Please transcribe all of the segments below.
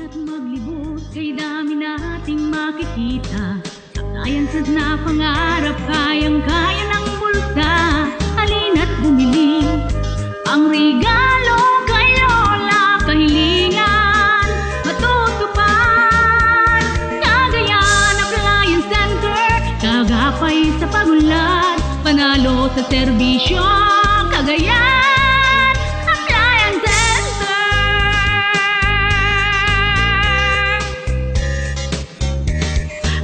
Halina't maglibot, kay dami nating makikita. Appliances na pangarap, kayang-kaya ng bulsa. Halina't bumili, ang regalo kay Lola, kahilingan matutupad. Cagayan Appliance Center, kagapay sa pagunlad, panalo sa serbisyo. Cagayan Appliance Center.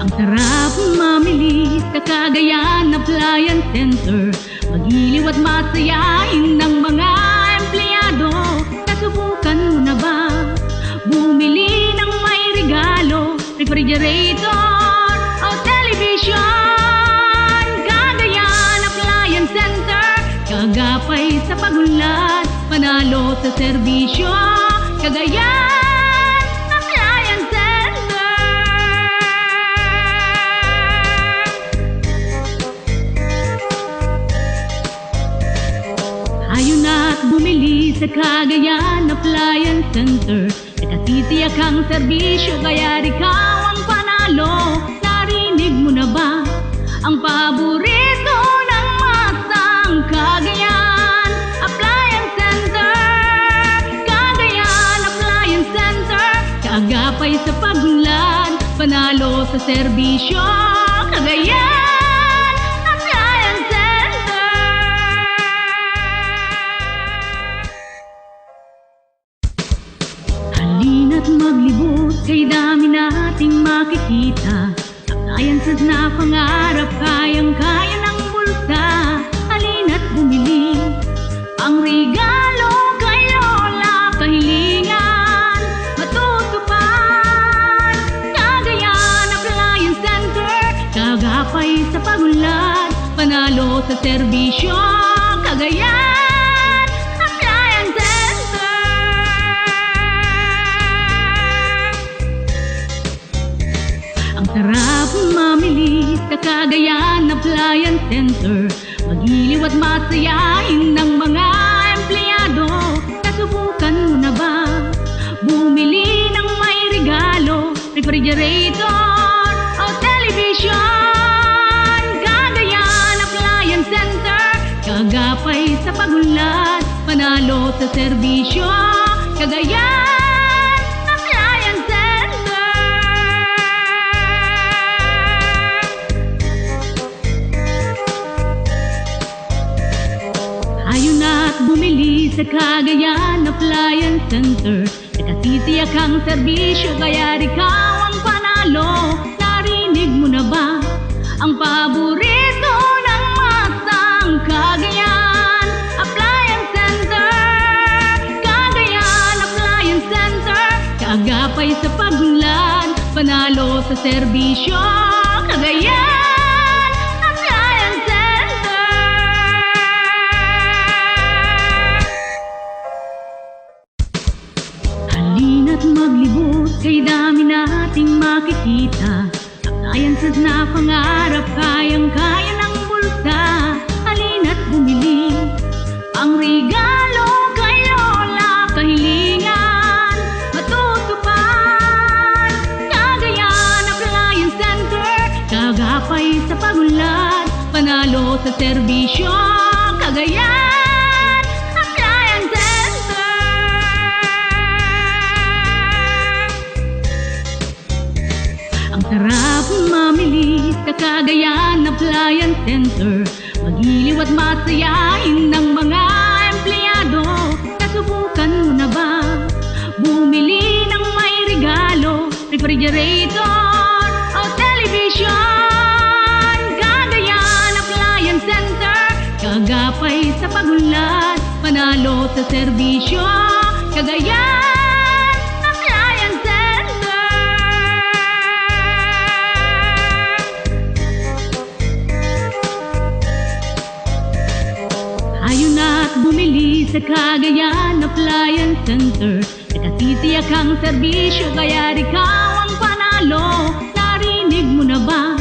Ang sarap mamili sa Cagayan Appliance Center. Magiliw at masayahin ng mga empleyado. Nasubukan mo na ba bumili ng may regalo, refrigerator o television? Cagayan Appliance Center, kagapay sa pagunlad, panalo sa serbisyo. Cagayan Appliance Center. Ayaw na't bumili sa Cagayan Appliance Center. Nakatitiyak ang serbisyo, kaya ikaw ang panalo. Narinig mo na ba ang paborito ng masang Cagayan Appliance Center? Cagayan Appliance Center, kaagapay sa pagunlad, panalo sa serbisyo. Cagayan Appliance Center. Halina't maglibot, kay dami nating makikita. Appliances na pangarap, kayang-kaya ng bulsa. Halina't bumili, ang regalo kay Lola, kahilingan matutupad. Cagayan Appliance Center, kagapay sa pagunlad, panalo sa serbisyo. Cagayan Appliance Center. Ang sarap mamili sa Cagayan Appliance Center. Magiliw at masayahin ng mga empleyado. Nasubukan mo na ba bumili ng may regalo, refrigerator o television? Cagayan Appliance Center, kagapay sa pagunlad, panalo sa serbisyo. Cagayan Appliance Center. Ayaw na't bumili sa Cagayan Appliance Center. Nakatitiyak ang serbisyo, kaya ikaw ang panalo. Narinig mo na ba ang paborito ng masang Cagayan Appliance Center? Cagayan Appliance Center, kaagapay sa pagunlad, panalo sa serbisyo. Cagayan Appliance Center. Halina't maglibot, kay dami nating makikita. Appliances na pangarap, kayang-kaya ng bulsa. Halina't bumili, ang regalo kay Lola, kahilingan matutupad. Cagayan Appliance Center, kagapay sa pagunlad, panalo sa serbisyo. Cagayan Appliance Center. Ang sarap mamili sa Cagayan Appliance Center. Magiliw at masayahin ng mga empleyado. Nasubukan mo na ba bumili ng may regalo, refrigerator o television? Cagayan Appliance Center, kagapay sa pagunlad, panalo sa serbisyo. Cagayan Appliance Center. Ayaw na't bumili sa Cagayan Appliance Center. Nakatitiyak ang serbisyo, kaya ikaw ang panalo. Narinig mo na ba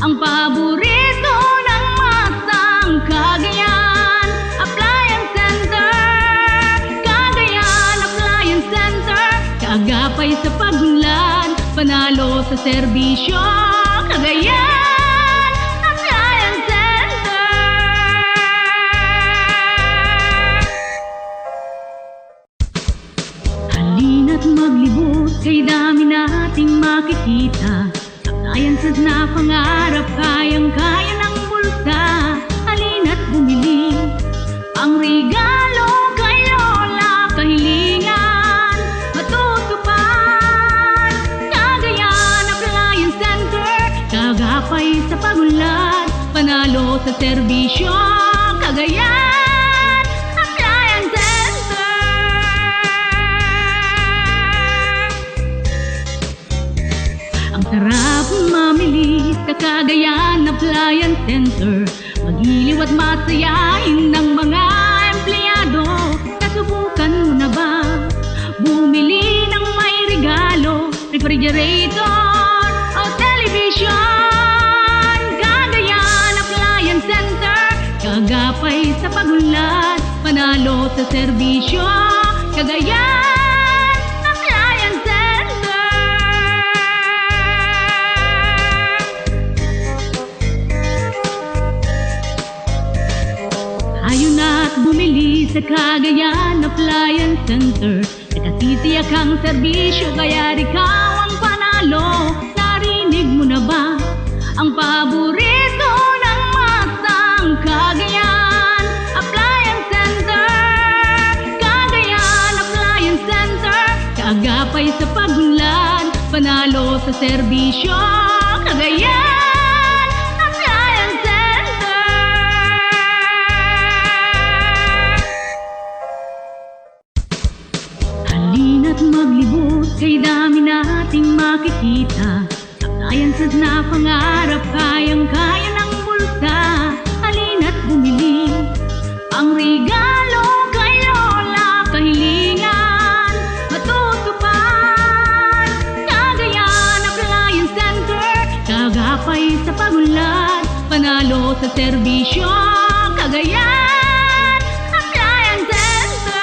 ang paborito ng masang Cagayan Appliance Center? Cagayan Appliance Center, kaagapay sa pag panalo sa serbisyo, Cagayan Appliance Center. Halina't maglibot, kay dami nating makikita. Appliances na pangarap, kayang-kaya ng bulsa. Halina't bumili, ang regalo kay Lola, kahilingan matutupad. Cagayan Appliance Center, kagapay sa pagunlad, panalo sa serbisyo, Cagayan Appliance Center. Ang sarap mamili sa Cagayan Appliance Center, magiliw at masayahin ng mga empleyado. Nasubukan mo na ba bumili ng may regalo, refrigerator o television? Cagayan Appliance Center, kagapay sa pagunlad, panalo sa serbisyo, Cagayan Appliance Center. Ayaw na't bumili sa Cagayan Appliance Center, nakatitiyak ang serbisyo, kaya ikaw ang panalo. Narinig mo na ba ang paborito ng masang Cagayan Appliance Center? Cagayan Appliance Center, kaagapay sa pagunlad, panalo sa serbisyo, Cagayan Appliance Center. Halina't maglibot, kay dami nating makikita. Appliances na pangarap, kayang-kaya ng bulsa. Halina't bumili, ang regalo kay Lola, kahilingan matutupad. Cagayan Appliance Center, kagapay sa pagunlad, panalo sa serbisyo, Cagayan Appliance Center.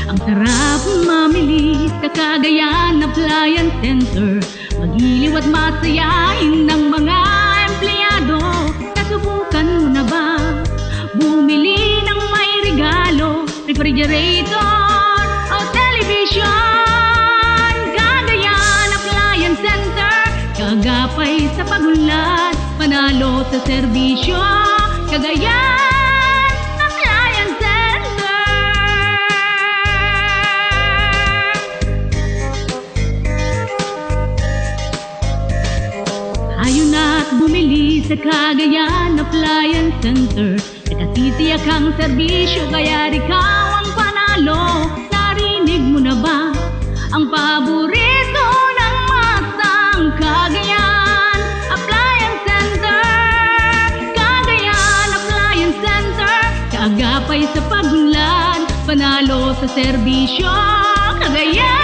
Ang sarap mamili sa Cagayan Appliance Center, magiliw at masayahin ng mga empleyado. Nasubukan mo na ba bumili ng may regalo, refrigerator o television? Cagayan Appliance Center, kagapay sa pagunlad, panalo sa serbisyo, Cagayan Appliance Center. Ayaw na't bumili sa Cagayan Appliance Center, nakatitiyak ang serbisyo, kaya ikaw ang panalo. Narinig mo na ba ang paborito ng masang Cagayan Appliance Center? Cagayan Appliance Center, kaagapay sa pagunlad, panalo sa serbisyo, Cagayan